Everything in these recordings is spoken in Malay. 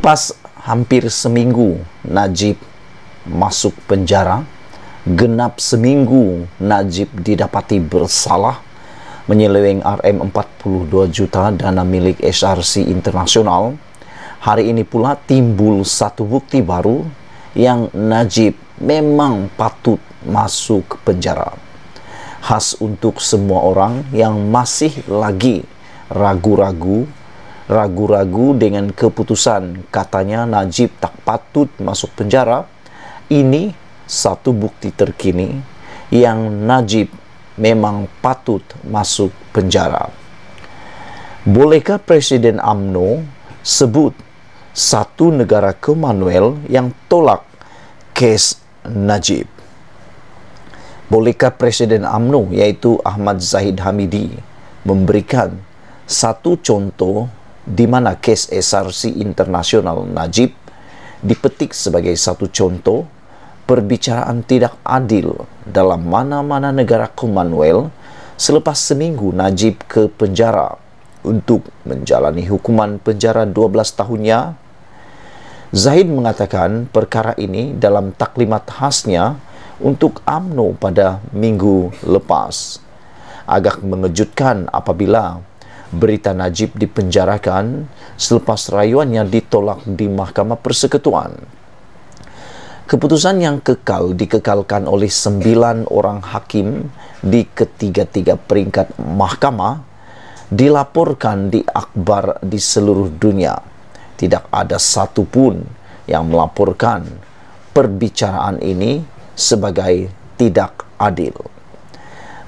Selepas hampir seminggu Najib masuk penjara, genap seminggu Najib didapati bersalah menyeleweng Rm42 juta dana milik SRC Internasional. Hari ini pula timbul satu bukti baru yang Najib memang patut masuk penjara. Khas untuk semua orang yang masih lagi ragu-ragu dengan keputusan katanya Najib tak patut masuk penjara. Ini satu bukti terkini yang Najib memang patut masuk penjara. Bolehkah Presiden UMNO sebut satu negara Commonwealth yang tolak kes Najib? Bolehkah Presiden UMNO yaitu Ahmad Zahid Hamidi memberikan satu contoh di mana kes SRC Internasional Najib dipetik sebagai satu contoh perbicaraan tidak adil dalam mana-mana negara Commonwealth selepas seminggu Najib ke penjara untuk menjalani hukuman penjara 12 tahunnya? Zahid mengatakan perkara ini dalam taklimat khasnya untuk UMNO pada minggu lepas. Agak mengejutkan apabila berita Najib dipenjarakan selepas rayuannya ditolak di Mahkamah Persekutuan. Keputusan yang kekal dikekalkan oleh 9 orang hakim di ketiga-tiga peringkat mahkamah dilaporkan di akhbar di seluruh dunia. Tidak ada satu pun yang melaporkan perbicaraan ini sebagai tidak adil.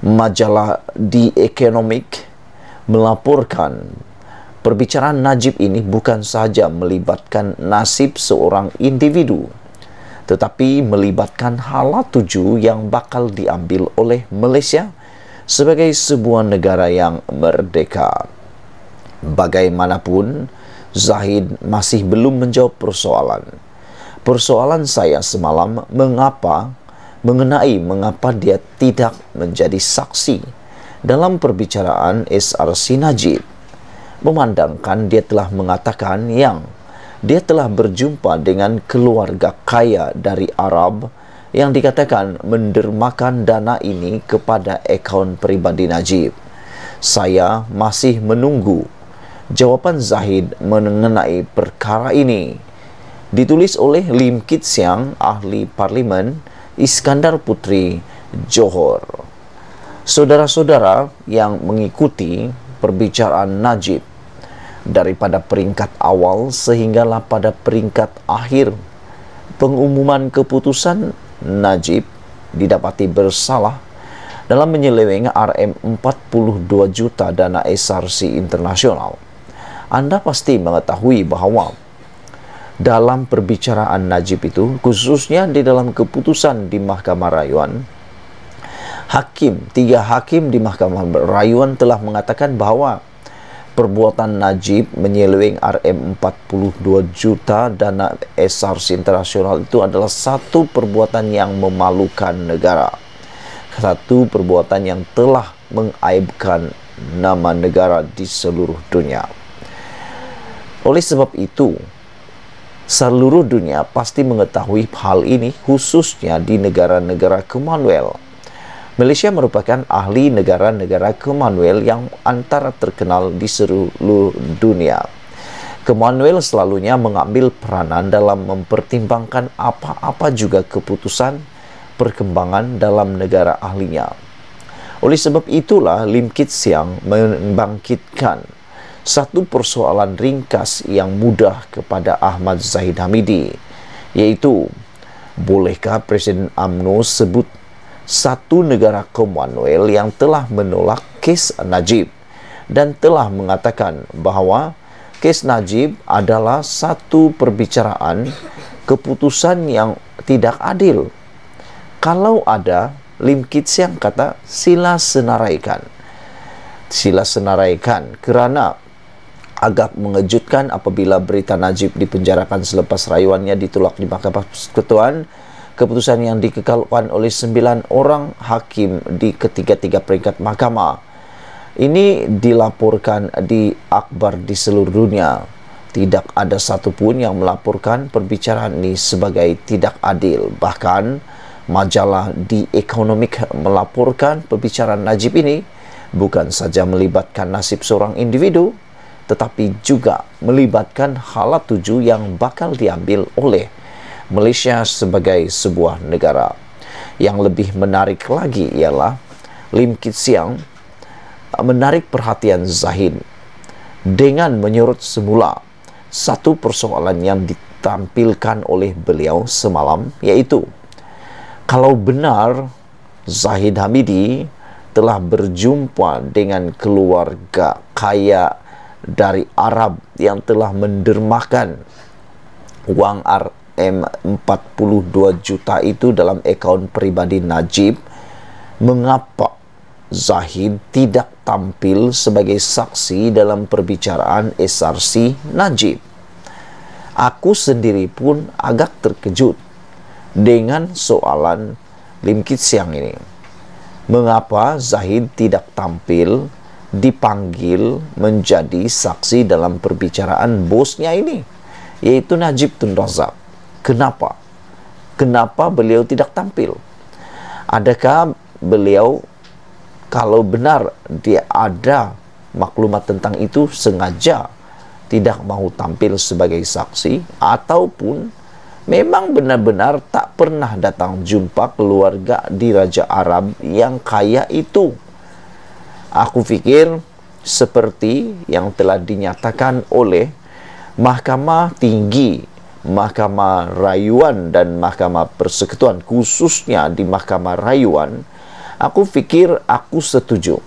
Majalah The Economic melaporkan perbicaraan Najib ini bukan saja melibatkan nasib seorang individu, tetapi melibatkan hala tuju yang bakal diambil oleh Malaysia sebagai sebuah negara yang merdeka. Bagaimanapun, Zahid masih belum menjawab persoalan. Persoalan saya semalam mengenai mengapa dia tidak menjadi saksi dalam perbicaraan SRC Najib, memandangkan dia telah mengatakan yang dia telah berjumpa dengan keluarga kaya dari Arab yang dikatakan mendermakan dana ini kepada akaun pribadi Najib. Saya masih menunggu jawaban Zahid mengenai perkara ini. Ditulis oleh Lim Kit Siang, ahli parlimen Iskandar Putri, Johor. Saudara-saudara yang mengikuti perbicaraan Najib daripada peringkat awal sehinggalah pada peringkat akhir pengumuman keputusan Najib didapati bersalah dalam menyeleweng Rm42 juta dana SRC Internasional. Anda pasti mengetahui bahawa dalam perbicaraan Najib itu, khususnya di dalam keputusan di Mahkamah Rayuan, tiga hakim di Mahkamah Rayuan telah mengatakan bahawa perbuatan Najib menyeleweng Rm42 juta dana SRC Internasional itu adalah satu perbuatan yang memalukan negara. Satu perbuatan yang telah mengaibkan nama negara di seluruh dunia. Oleh sebab itu, seluruh dunia pasti mengetahui hal ini, khususnya di negara-negara Commonwealth. Malaysia merupakan ahli negara-negara Commonwealth yang antara terkenal di seluruh dunia. Commonwealth selalunya mengambil peranan dalam mempertimbangkan apa-apa juga keputusan perkembangan dalam negara ahlinya. Oleh sebab itulah Lim Kit Siang membangkitkan satu persoalan ringkas yang mudah kepada Ahmad Zahid Hamidi, yaitu bolehkah Presiden UMNO sebut satu negara Commonwealth yang telah menolak kes Najib dan telah mengatakan bahawa kes Najib adalah satu perbicaraan keputusan yang tidak adil. Kalau ada, Lim Kit Siang kata sila senaraikan kerana agak mengejutkan apabila berita Najib dipenjarakan selepas rayuannya ditolak di Mahkamah Persekutuan. Keputusan yang dikekalkan oleh 9 orang hakim di ketiga-tiga peringkat mahkamah ini dilaporkan di akhbar di seluruh dunia. Tidak ada satupun yang melaporkan perbicaraan ini sebagai tidak adil. Bahkan majalah The Economic melaporkan perbicaraan Najib ini bukan saja melibatkan nasib seorang individu, tetapi juga melibatkan hala tuju yang bakal diambil oleh Malaysia sebagai sebuah negara. Yang lebih menarik lagi ialah Lim Kit Siang menarik perhatian Zahid dengan menyurut semula satu persoalan yang ditampilkan oleh beliau semalam, yaitu kalau benar Zahid Hamidi telah berjumpa dengan keluarga kaya dari Arab yang telah mendermakan wang RM42 juta itu dalam akaun pribadi Najib, mengapa Zahid tidak tampil sebagai saksi dalam perbicaraan SRC Najib? Aku sendiri pun agak terkejut dengan soalan Lim Kit Siang ini. Mengapa Zahid tidak tampil, dipanggil menjadi saksi dalam perbicaraan bosnya ini, yaitu Najib Tun Razak? Kenapa? Kenapa beliau tidak tampil? Adakah beliau, kalau benar dia ada maklumat tentang itu, sengaja tidak mau tampil sebagai saksi, ataupun memang benar-benar tak pernah datang jumpa keluarga di Raja Arab yang kaya itu? Aku fikir seperti yang telah dinyatakan oleh Mahkamah Tinggi, Mahkamah Rayuan dan Mahkamah Persekutuan, khususnya di Mahkamah Rayuan, aku fikir aku setuju.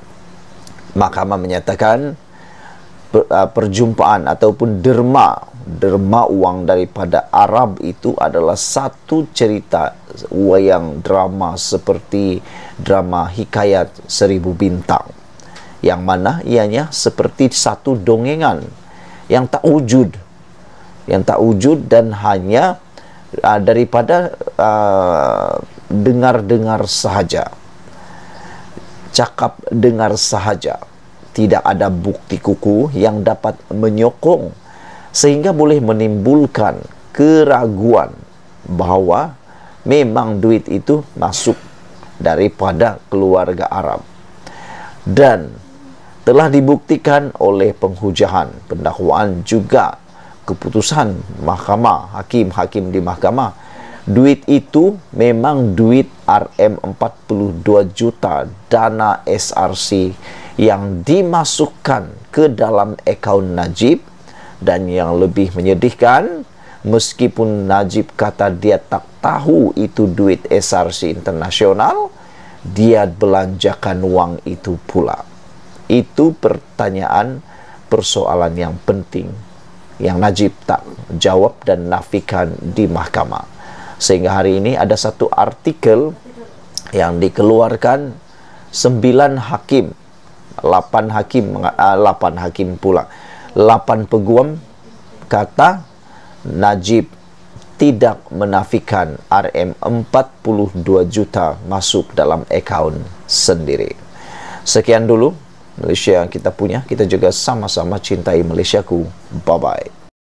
Mahkamah menyatakan perjumpaan ataupun derma uang daripada Arab itu adalah satu cerita wayang drama seperti drama Hikayat Seribu Bintang, yang mana ianya seperti satu dongengan yang tak wujud, dan hanya daripada dengar-dengar sahaja, cakap dengar sahaja, tidak ada bukti kukuh yang dapat menyokong sehingga boleh menimbulkan keraguan bahawa memang duit itu masuk daripada keluarga Arab. Dan telah dibuktikan oleh penghujahan, pendakwaan, juga keputusan mahkamah, hakim-hakim di mahkamah, duit itu memang duit RM42 juta dana SRC yang dimasukkan ke dalam akaun Najib. Dan yang lebih menyedihkan, meskipun Najib kata dia tak tahu itu duit SRC internasional, dia belanjakan wang itu pula. Itu pertanyaan, persoalan yang penting yang Najib tak jawab dan nafikan di mahkamah. Sehingga hari ini ada satu artikel yang dikeluarkan 9 hakim, 8 peguam kata Najib tidak menafikan RM42 juta masuk dalam akaun sendiri. Sekian dulu Malaysia yang kita punya. Kita juga sama-sama cintai Malaysiaku. Bye-bye.